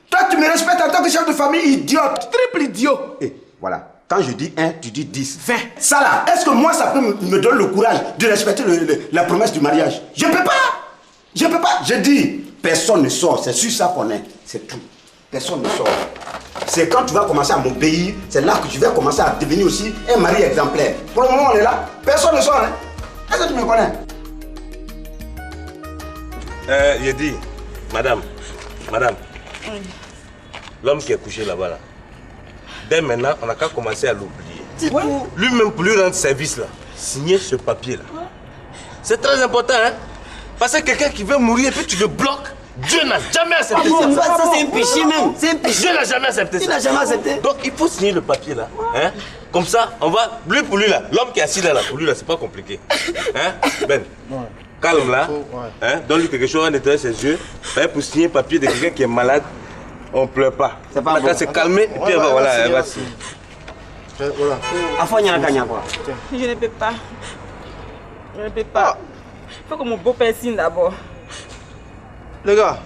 Toi tu me respectes en tant que chef de famille, idiote. Triple idiot. Et voilà. Quand je dis 1, tu dis 10. 20. Ça là, est-ce que moi ça peut me donner le courage de respecter la promesse du mariage? Je peux pas. Je peux pas. Je dis, personne ne sort. C'est sur ça qu'on est. C'est tout. Personne ne sort. C'est quand tu vas commencer à m'obéir, c'est là que tu vas commencer à devenir aussi un mari exemplaire. Pour le moment, on est là. Personne ne sort. Hein? Est-ce que tu me connais? J'ai dit, madame, l'homme qui est couché là-bas, là, dès maintenant, on n'a qu'à commencer à l'oublier. Ouais. Lui-même, pour lui rendre service, là, signer ce papier-là. C'est très important, hein? Parce que quelqu'un qui veut mourir et puis tu le bloques, Dieu n'a jamais accepté ça. Ça, c'est un péché même. C'est un péché. Dieu n'a jamais accepté ça. Il n'a jamais accepté. Donc il faut signer le papier là. Hein? Comme ça, on va. Lui pour lui là, l'homme qui est assis là, pour lui là, c'est pas compliqué. Hein? Ben, calme là. Hein? Donne-lui quelque chose, on nettoie ses yeux. Hein? Pour signer le papier de quelqu'un qui est malade, on ne pleure pas. C'est pas bon. On va se calmer et puis voilà, elle va signer. Voilà. Je ne peux pas. Je ne peux pas. Il faut que mon beau-père signe d'abord. Les gars,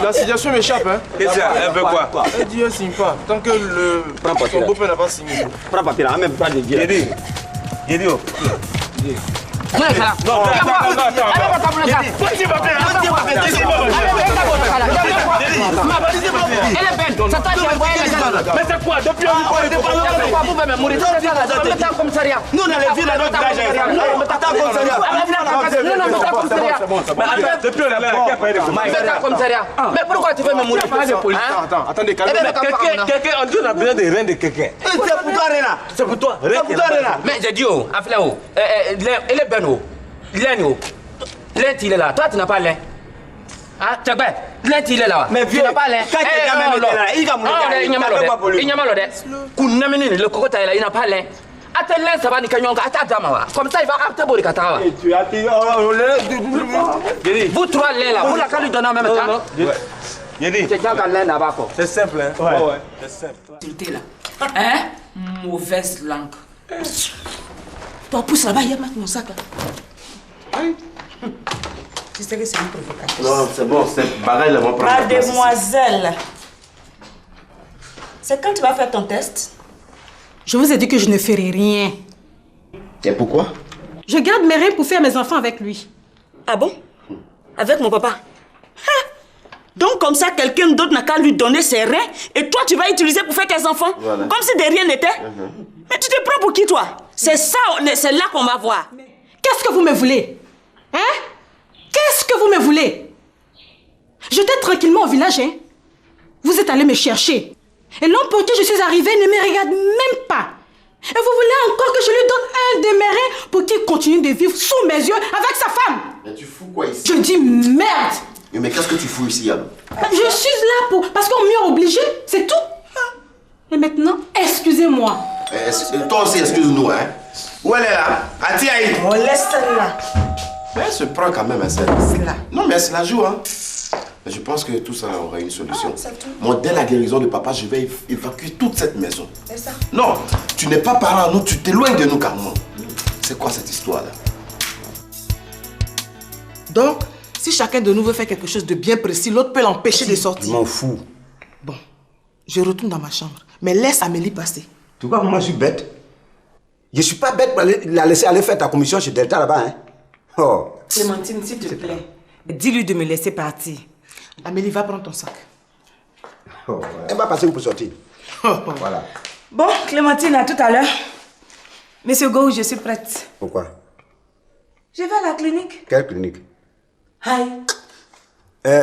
la situation m'échappe, hein. Qu'est-ce qu'il y a? Elle veut quoi? Elle dit elle signe pas. Tant que son beau-père n'a pas signé. Prends papier là, même pas de dire. J'ai dit. Non, elle est belle. C'est toi qui as envoyé les gens. Mais c'est quoi? Depuis on vous pouvez mourir. Mettez un commissariat. Nous, on a les villes dans notre village. Mettez un commissariat. Non, mettez un commissariat. Depuis on est là, qui a parlé de commissariat? Mettez un commissariat. Mais pourquoi tu veux me mourir? Attends, attendez, calmez-vous. Quelqu'un, on dit on a besoin des reins de quelqu'un. C'est pour toi, Réna. C'est pour toi. C'est pour toi, Réna. Mais j'ai dit, oh, Aflao, elle est bonne, oh. L'aine, oh. L'aine, il est là. Toi, tu n'as pas l'aine. Ah, tu as bien. L'aine, il est là. Mais tu n'as pas l'aine. Quand quelqu'un même est là, il va mourir. Il n'y a pas l'aine. Le cocotte, il n'a pas l'aine. Attends, l'aine, ça va, comme ça, il va apporter pour les cataract. Vous trois, l'aine, là. Vous la qu'à lui donner en même temps. C'est simple, hein? Ouais. C'est simple. Hein? Mauvaise langue. Toi, pousse là-bas, il y a mon sac là. Tu sais que c'est une provocation. Non, c'est bon, c'est pareil, là, on va prendre. Mademoiselle, c'est quand tu vas faire ton test? Je vous ai dit que je ne ferai rien. Et pourquoi? Je garde mes reins pour faire mes enfants avec lui. Ah bon? Avec mon papa? Donc comme ça, quelqu'un d'autre n'a qu'à lui donner ses reins et toi tu vas utiliser pour faire tes enfants? Voilà. Comme si de rien n'était? Mais tu te prends pour qui toi? C'est ça, c'est là qu'on va voir. Qu'est-ce que vous me voulez? Hein? Qu'est-ce que vous me voulez? J'étais tranquillement au village, hein? Vous êtes allé me chercher. Et l'homme pour qui je suis arrivée ne me regarde même pas. Et vous voulez encore que je lui donne un de mes reins pour qu'il continue de vivre sous mes yeux avec sa femme? Mais tu fous quoi ici? Je dis merde! Mais qu'est-ce que tu fous ici, alors? Je suis là parce qu'on m'y a obligé, c'est tout. Et maintenant, excusez-moi. Toi aussi, excuse-nous, hein? Où elle est là? Atiaï! On laisse celle-là. Mais elle se prend quand même, celle. Non, mais elle se la joue, hein? Mais je pense que tout ça aura une solution. Moi, dès la guérison de papa, je vais évacuer toute cette maison. C'est ça. Non, tu n'es pas parent, nous, tu t'éloignes de nous carrément. C'est quoi cette histoire-là? Donc, si chacun de nous veut faire quelque chose de bien précis, l'autre peut l'empêcher de sortir. Je m'en fous. Bon, je retourne dans ma chambre. Mais laisse Amélie passer. Tu vois que moi je suis bête? Je suis pas bête pour la laisser aller faire ta commission chez Delta là-bas, hein? Oh, Clémentine, s'il te plaît, dis-lui de me laisser partir. Amélie, va prendre ton sac. Oh, elle va passer où pour sortir? Voilà. Bon, Clémentine, à tout à l'heure. Monsieur Go, je suis prête. Pourquoi? Je vais à la clinique. Quelle clinique? Hi.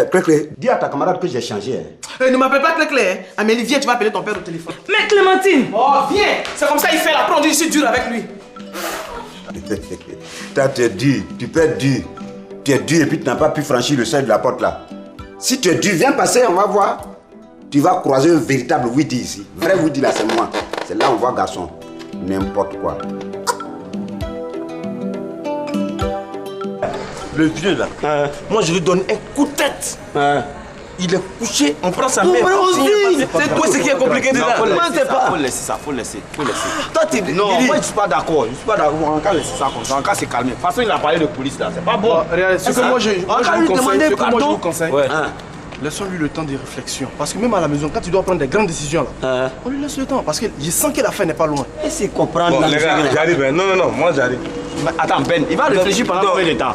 Clé, dis à ta camarade que j'ai changé. Ne m'appelle pas Clé. Amélie, viens, tu vas appeler ton père au téléphone. Mais Clémentine! Oh, viens! C'est comme ça il fait là. Après, on dit je suis dur avec lui. Toi, tu es dur. Tu peux être dur. Tu es dur et puis tu n'as pas pu franchir le seuil de la porte là. Si tu es dur, viens passer, on va voir. Tu vas croiser un véritable Woody ici. Vrai Woody là, c'est moi. C'est là où on voit garçon. N'importe quoi. Le vieux là, moi je lui donne un coup de tête. Il est couché, on prend sa mère. C'est quoi ce qui est compliqué de là? Faut laisser ça. Toi, non, moi je suis pas d'accord. On va laisser ça comme ça, on va se calmer. De toute façon, il a parlé de police là, c'est pas bon. Ce que moi je vous conseille, laissons-lui le temps de réflexion. Parce que même à la maison, quand tu dois prendre des grandes décisions là, on lui laisse le temps. Parce que je sens que la fin n'est pas loin. Et c'est comprendre. Bon, les gars, j'arrive. Non, moi j'arrive. Attends, Ben, il va réfléchir pendant combien de temps?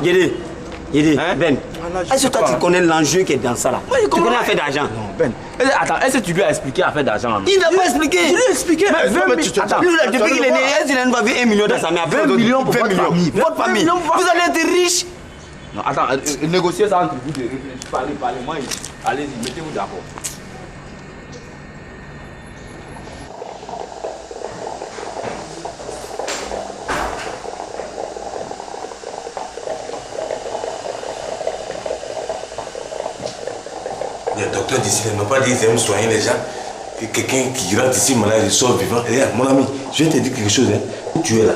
Yédé, Ben, est-ce que toi tu connais l'enjeu qui est dans ça là? Tu connais l'affaire d'argent? Non, Ben. Attends, est-ce que tu lui as expliqué l'affaire d'argent? Il n'a pas expliqué. Je lui ai expliqué. Mais attends, lui là, depuis qu'il est né, il n'a pas vu 1 million dans sa main. 20 millions pour votre famille. Votre famille. Vous allez être riche. Non, attends, négocier ça entre vous, parlez, moi, allez-y, mettez-vous d'accord. Le docteur d'ici ne m'a pas dit qu'ils aiment soigner les gens. Que quelqu'un qui rentre ici malade, il sort vivant. Regarde, mon ami, je vais te dire quelque chose. Où tu es là,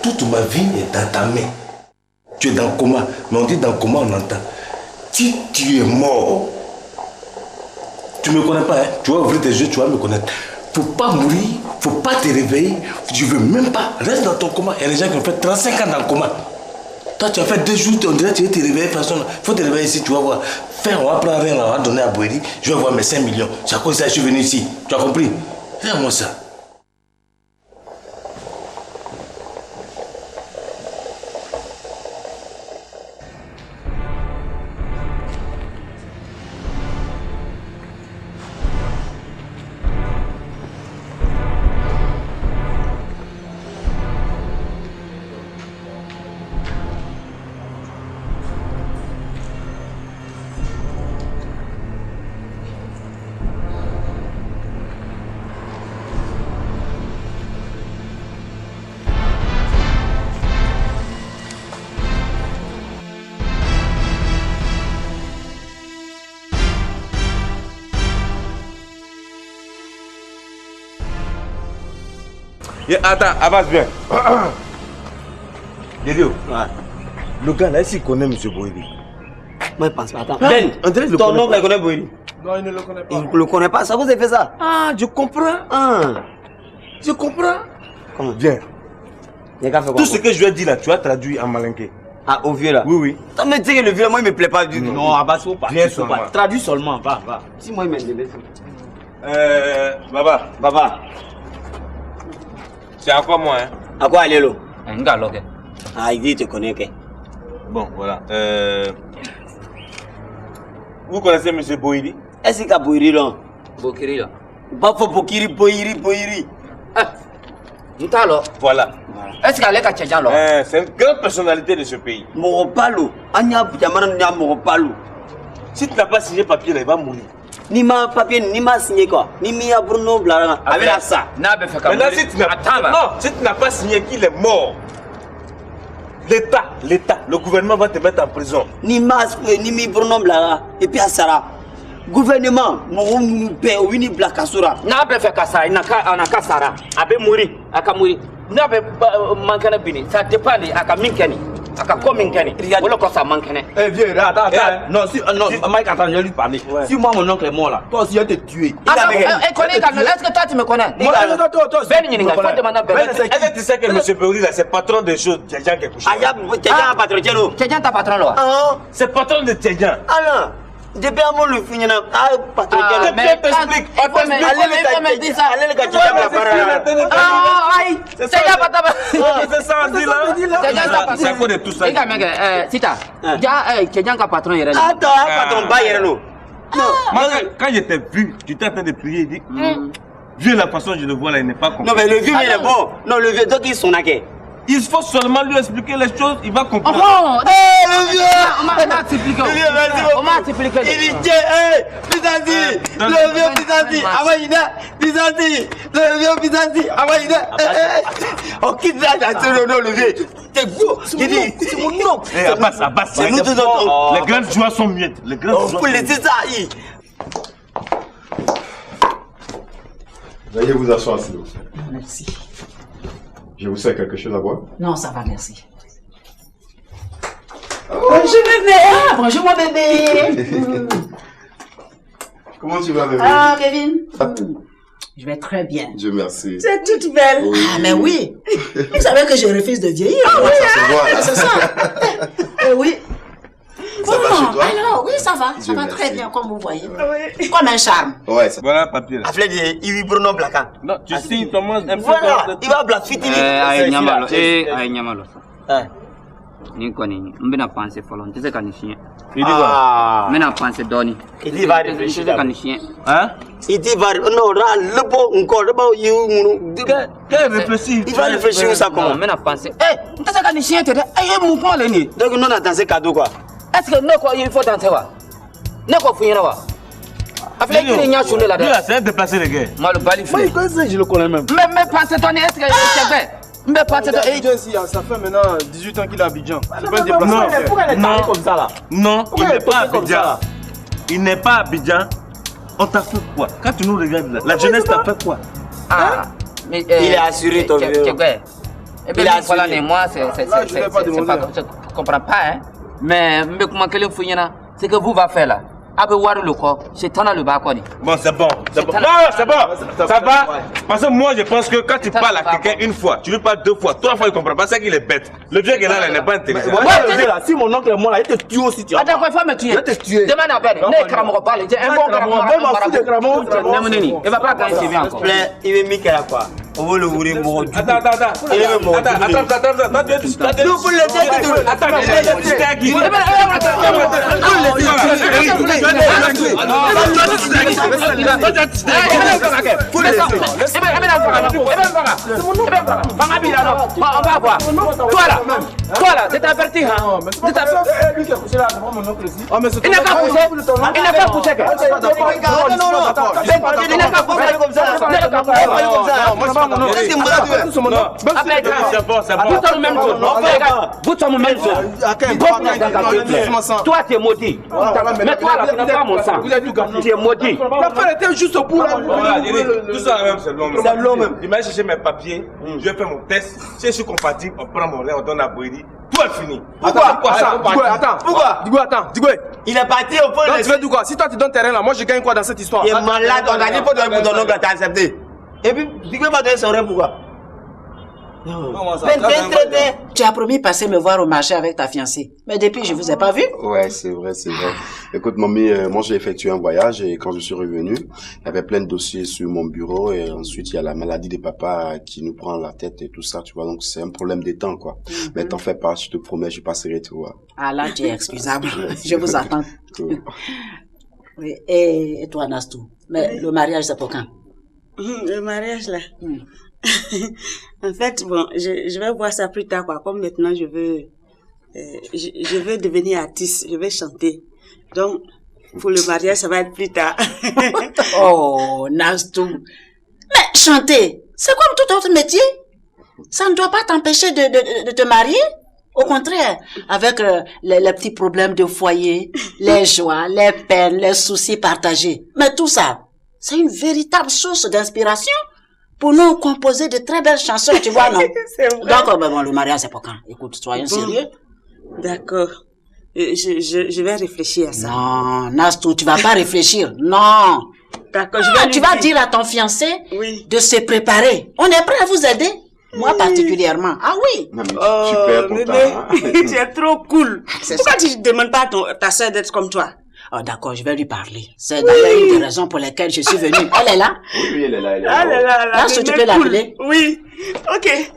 toute ma vie est dans ta main. Tu es dans le coma, mais on dit dans le coma, on entend. Si tu es mort, tu ne me connais pas, tu vas ouvrir tes yeux, tu vas me connaître. Faut pas mourir, faut pas te réveiller, tu veux même pas, reste dans ton coma. Il y a des gens qui ont fait 35 ans dans le coma. Toi, tu as fait 2 jours, on dirait que tu veux te réveiller de façon. Faut te réveiller ici, tu vas voir. On va prendre rien, on va donner à Boéry, je vais voir mes 5 millions. C'est à cause de ça que je suis venu ici. Tu as compris? Regarde-moi ça. Attends, avance bien. Dédio, le gars là, est-ce qu'il connaît M. Boéry? Moi, je pense pas. Attends. Ben, ton oncle il connaît Boéry? Non, il ne le connaît pas. Il ne le connaît pas, ça vous a fait ça? Ah, je comprends. Je comprends. Comment? Viens. Tout ce que je lui ai dit là, tu as traduit en malinqué. Ah, au vieux là? Oui, oui. Toi, me dis que le vieux, moi, il me plaît pas du tout. Non, Abbas, faut pas. Viens seulement. Traduis seulement, va. Si moi, il m'aime bien. Baba. C'est à quoi moi, hein? À quoi aller, là? Ngaloke. Ah, il dit, tu connais, ok. Bon, voilà. Vous connaissez M. Boéry? Est-ce qu'il y a Boéry là? Bokiri là. Pas pour Boéry. Ntalo. Voilà. Est-ce qu'elle est à Tchadjan là? C'est une grande personnalité de ce pays. Moropalo. Anya Boudjamana Nya Moropalo. Si tu n'as pas signé papier là, il va mourir. Ni ma papier, ni ma signé quoi. Ni Mia Bruno Blara. Avec ça. Maintenant, si tu n'as pas signé qu'il est mort, l'État, le gouvernement va te mettre en prison. Ni Mas, ni Mi Bruno Blara. Et puis à Sarah. Gouvernement, mon nous paie, oui, Blakasura. N'a pas fait Kassara, il n'a qu'à Sarah. Abe Mouri, Aka Mouri. N'a pas manqué Bini. Ça dépend de Aka Minkani. Aka Kominkani. Voilà quoi ça manque. Eh, viens, attends. Non, Mike, attends, je vais lui parler. Si moi, mon oncle est mort là, toi aussi, il va te tuer. Est-ce que toi, tu me connais? Moi, toi. Ben, il est-ce que tu sais que M. Boéry là, c'est patron des choses, Tchadjan qui est couché? Tchadjan patron, Tchadjan ta patron là? C'est patron de Tchadjan. Alors. Depuis un moment, le fini, ah, patron, mais t'explique. Allez le gars, la parole. Aïe, c'est ça, c'est ça, on dit là. C'est à cause de tout ça. Sita, quelqu'un qui a patron, il est là. Attends, patron, pas hier, non. Quand je t'ai vu, tu étais en train de prier, il dit, vu la façon dont je le vois là, il n'est pas compris. Non, mais le vieux, il est bon. Non, le vieux, donc ils sont naqués. Il faut seulement lui expliquer les choses, il va comprendre. Oh, le vieux! On m'a expliqué. On m'a expliqué. Il dit, Byzanti! Le vieux Byzanti! Awaïda! Byzanti! Le vieux Byzanti! Awaïda! On quitte là, non, le vieux. T'es beau! Il dit, c'est mon nom! Abbas, c'est nous deux autres. Les grandes joies sont muettes. On faut laisser ça. Veuillez vous asseoir, s'il vous plaît. Merci. Je vous sers quelque chose à boire? Non, ça va, merci. Bonjour bébé! Ah, bonjour mon bébé! Comment tu vas, bébé? Ah, Kevin? Je vais très bien. Dieu merci. Tu es toute belle. Oui. Ah, mais oui! Vous savez que je refuse de vieillir. Ah oui, ça se voit, là. C'est ça. Oui. Ça va chez toi? Alors, oui, ça va. Ça va très bien, comme vous voyez. Oui. Comme un charme. Ouais, ça. Voilà le papier là. Aflède, il vit Bruno Blaka. Non, tu signes, Thomas, un peu. Voilà, il va blackfiter. Aïe, Nyamalo. Aïe, Nyamalo. Ni koni, on n'a pas pensé folon, tu sais qu'on est chien. Il dit quoi? On n'a pas pensé donner. Il dit va réfléchir. Tu sais qu'on est chien. Hein? Il dit va non, là, le bon encore, le bon you. Quel réfléchir? Il va réfléchir où ça comment? On n'a pas pensé. Eh, tu sais qu'on est chien, tu dis, eh, mouvement là ni. Donc nous on a dansé cadeau quoi? Est-ce que nous quoi il faut danser quoi? Nous quoi faut y aller quoi? Après qu'il y a sur là. Lui là, c'est un déplacé les gars. Moi le bali. Moi il connaît, je le connais même. Mais pensez ton est-ce que c'est fait? Mais pensez ton Abidjan ici, ça fait maintenant 18 ans qu'il est à Abidjan. C'est pas un déplacement. Pourquoi elle est comme ça là? Non, il n'est pas à Abidjan. Il n'est pas à Abidjan. On t'a fait quoi? Quand tu nous regardes là, la jeunesse t'a fait quoi? Ah, mais il est assuré ton vieux. Il est assuré. Moi c'est pas, je comprends pas hein. Mais comment quelqu'un fouille là, c'est que vous va faire là. Avec voir le corps, c'est ton le bas quoi. Bon, c'est bon. C'est bon. Non, c'est bon. Ça va. Parce que moi, je pense que quand tu parles à quelqu'un une fois, tu lui parles deux fois, trois fois, il comprend pas. C'est qu'il est bête. Le vieux qui est là, il n'est pas intelligent. Si mon oncle est mort là, il te tue aussi. Attends, quoi, il faut me tuer. Il te tuer. Demande à Ben. Ne Kramoko parle. Un bon Kramoko. Il va pas gagner ses biens encore. Il est mis à quoi? On veut le ouvrir pour du. Attends. Il est mort. Attends. Nous pour le dire. Toi là, c'est averti hein. Il n'a qu'à pousser. Il n'a qu'à pousser. Il n'a qu'à pousser comme ça. Toi tu es maudit. Mais toi là, tu n'as pas mon sang. Tu es maudit. L'affaire était juste au bout là. Tout ça même, c'est l'homme. Il m'a cherché mes papiers, je vais faire mon test. Si je suis compatible, on prend mon lait, on donne à Brady. Tout est fini. Pourquoi? Attends. Il est parti au point. Tu veux dire quoi? Si toi tu donnes terrain là, moi je gagne quoi dans cette histoire? Il est malade, on a dit faut donner pour ton oncle, t'as accepté. Et puis, tu peux pas donner son rêve pourquoi? Tu as promis de passer me voir au marché avec ta fiancée. Mais depuis, je vous ai pas vu. Ouais, c'est vrai. Écoute, mamie, moi j'ai effectué un voyage et quand je suis revenu, il y avait plein de dossiers sur mon bureau et ensuite il y a la maladie de papa qui nous prend la tête et tout ça, tu vois. Donc c'est un problème de temps, quoi. Mais t'en fais pas, je te promets, je passerai te voir. Ah là, tu es excusable. Je vous attends. Cool. Oui. Et toi, Nastou? Mais le mariage, c'est pour quand? Le mariage là. En fait, bon, je vais voir ça plus tard quoi. Comme maintenant je veux devenir artiste, je vais chanter. Donc pour le mariage ça va être plus tard. Oh, Nastou. Mais chanter, c'est comme tout autre métier. Ça ne doit pas t'empêcher de te marier. Au contraire, avec les petits problèmes de foyer, les joies, les peines, les soucis partagés. Mais tout ça, c'est une véritable source d'inspiration pour nous composer de très belles chansons, tu vois, non? C'est vrai. Donc, bon, le mariage, c'est pour quand? Écoute, soyons sérieux. D'accord. Je vais réfléchir à ça. Non, Nastou, tu vas pas réfléchir. Non. D'accord, tu vas dire à ton fiancé de se préparer. On est prêt à vous aider. Moi particulièrement. Ah oui. Super content. Tu es trop cool. Pourquoi tu ne demandes pas à ta soeur d'être comme toi? Oh, d'accord, je vais lui parler. C'est d'ailleurs une des raisons pour lesquelles je suis venue. Elle est là? Oui, elle est là, elle est là. Ah là là là. Là, tu peux l'appeler? Oui. Ok.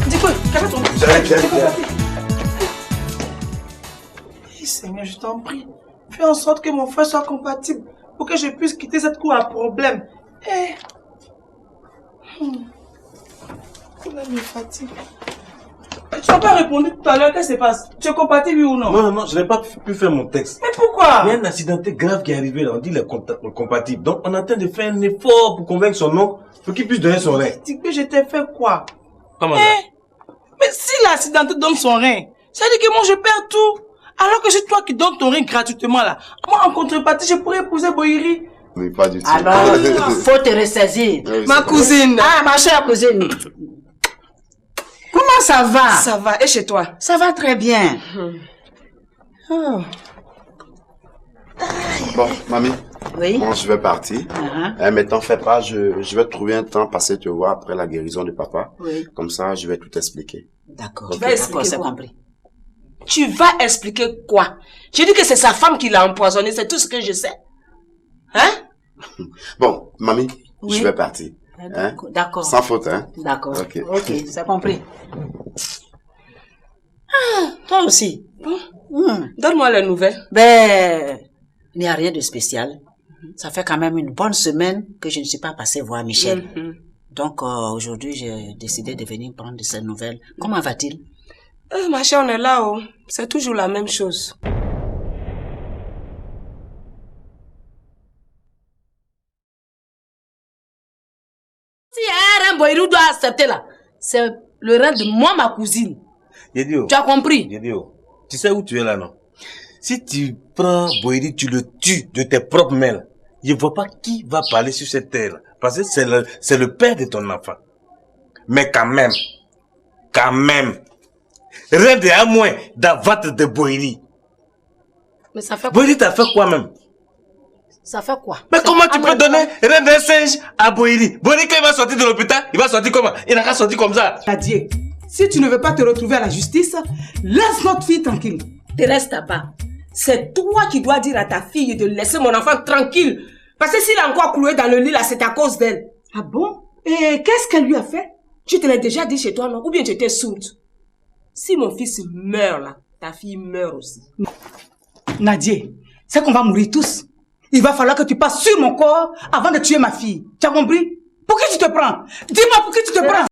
Dis-moi, calme-toi. Viens. Seigneur, je t'en prie. Fais en sorte que mon frère soit compatible pour que je puisse quitter cette cour à problème. Il me fatigue. Tu n'as pas répondu tout à l'heure, qu'est-ce qui se passe? Tu es compatible ou non? Non, je n'ai pas pu faire mon texte. Mais pourquoi? Il y a un accidenté grave qui est arrivé là, on dit qu'il est compatible. Donc on est en train de faire un effort pour convaincre son nom, pour qu'il puisse donner son rein. Dis que je t'ai fait quoi? Comment ça? Mais si l'accidenté donne son rein, ça veut dire que moi je perds tout. Alors que c'est toi qui donnes ton rein gratuitement là. Moi en contrepartie, je pourrais épouser Boïri. Oui, pas du tout. Alors, faut te ressaisir. Oui, Ma cousine. Ah, ma chère cousine. Comment ça va? Ça va, et chez toi? Ça va très bien. Oh. Bon, mamie. Oui. Bon, je vais partir. Mais t'en fais pas, je vais trouver un temps passer te voir après la guérison de papa. Oui. Comme ça, je vais tout expliquer. D'accord. Okay. D'accord, c'est compris. Tu vas expliquer quoi? J'ai dit que c'est sa femme qui l'a empoisonné, c'est tout ce que je sais. Hein? Bon, mamie, Oui. je vais partir. Hein? D'accord. Sans faute, hein? D'accord. Ok. Ok, c'est compris. Ah, toi aussi. Donne-moi les nouvelles. Ben, il n'y a rien de spécial. Ça fait quand même une bonne semaine que je ne suis pas passée voir Michel. Donc, aujourd'hui, j'ai décidé de venir prendre de ses nouvelles. Comment va-t-il? Ma chère, on est là, oh. C'est toujours la même chose. Si un Boïrou doit accepter là, c'est le rêve de moi, ma cousine. Yedio. Tu as compris? Yedio, tu sais où tu es là, non? Si tu prends Boïri, tu le tues de tes propres mains. Je ne vois pas qui va parler sur cette terre. Parce que c'est le père de ton enfant. Mais quand même, rien de à moins d'abattre de Boïri. Mais ça fait quoi? Boïri t'a fait quoi même? Ça fait quoi? Mais comment tu peux donner rien d'un singe à Boïri? Boïri, quand il va sortir de l'hôpital, il va sortir comment? Il n'a qu'à sortir comme ça. Adieu. Si tu ne veux pas te retrouver à la justice, laisse notre fille tranquille. Tu restes là-bas. C'est toi qui dois dire à ta fille de laisser mon enfant tranquille. Parce que s'il est encore cloué dans le lit là, c'est à cause d'elle. Ah bon? Et qu'est-ce qu'elle lui a fait? Tu te l'as déjà dit chez toi, non? Ou bien tu étais sourde? Si mon fils meurt là, ta fille meurt aussi. Nadia, c'est qu'on va mourir tous. Il va falloir que tu passes sur mon corps avant de tuer ma fille. Tu as compris? Pour qui tu te prends? Dis-moi pour qui tu te prends?